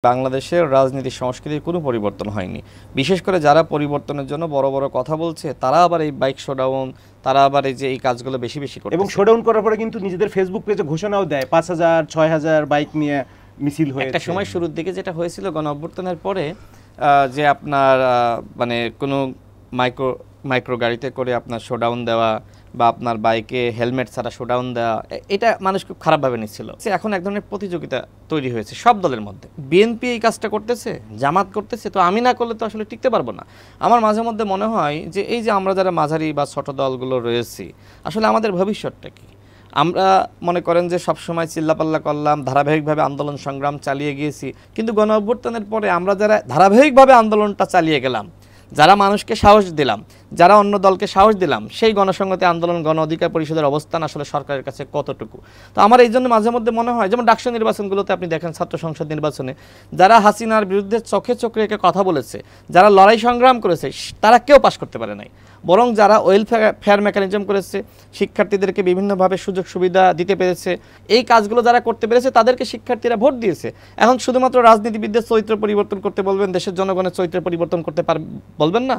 বাংলাদেশের রাজনীতি সংস্কৃতির কোনো পরিবর্তন হয়নি। বিশেষ করে যারা পরিবর্তনের জন্য বড় বড় কথা বলছে তারা আবার এই বাইক শোডাউন, তারা আবার এই যে এই কাজগুলো বেশি বেশি করে এবং শোডাউন করার পরে কিন্তু নিজেদের ফেসবুক পেজে ঘোষণাও দেয় ৫,০০০ ৬,০০০ বাইক নিয়ে মিছিল হয়েছে। একটা সময় শুরুর দিকে যেটা হয়েছিল গণ অভ্যুত্থানের পরে যে আপনার মানে কোনো মাইক্রো গাড়িতে করে আপনার শোডাউন দেওয়া বা আপনার বাইকে হেলমেট ছাড়া শোডাউন দেওয়া, এটা মানুষ খুব খারাপভাবে নিচ্ছিল। এখন এক ধরনের প্রতিযোগিতা তৈরি হয়েছে সব দলের মধ্যে। বিএনপি এই কাজটা করতেছে, জামাত করতেছে, তো আমি না করলে তো আসলে টিকতে পারবো না। আমার মাঝে মধ্যে মনে হয় যে এই যে আমরা যারা মাঝারি বা ছোট দলগুলো রয়েছি, আসলে আমাদের ভবিষ্যৎটা কি? আমরা মনে করেন যে সবসময় চিল্লাপাল্লা করলাম, ধারাবাহিকভাবে আন্দোলন সংগ্রাম চালিয়ে গিয়েছি, কিন্তু গণ অভ্যুত্থানের পরে আমরা যারা ধারাবাহিকভাবে আন্দোলনটা চালিয়ে গেলাম, যারা মানুষকে সাহস দিলাম, যারা অন্য দলকে সাহস দিলাম, সেই গণসংহতি আন্দোলন গণ অধিকার পরিষদের অবস্থান আসলে সরকারের কাছে কতটুকু? তো আমার এই জন্য মাঝে মধ্যে মনে হয়, যেমন ডাকসু নির্বাচনগুলোতে আপনি দেখেন, ছাত্র সংসদ নির্বাচনে যারা হাসিনার বিরুদ্ধে চোখে চোখ রেখে কথা বলেছে, যারা লড়াই সংগ্রাম করেছে, তারা কেউ পাশ করতে পারে নাই। বরং যারা ওয়েলফেয়ার মেকানিজম করেছে, শিক্ষার্থীদেরকে বিভিন্নভাবে সুযোগ সুবিধা দিতে পেরেছে, এই কাজগুলো যারা করতে পেরেছে তাদেরকে শিক্ষার্থীরা ভোট দিয়েছে। এখন শুধুমাত্র রাজনীতিবিদদের চরিত্র পরিবর্তন করতে বলবেন, দেশের জনগণের চরিত্র পরিবর্তন করতে বলবেন না?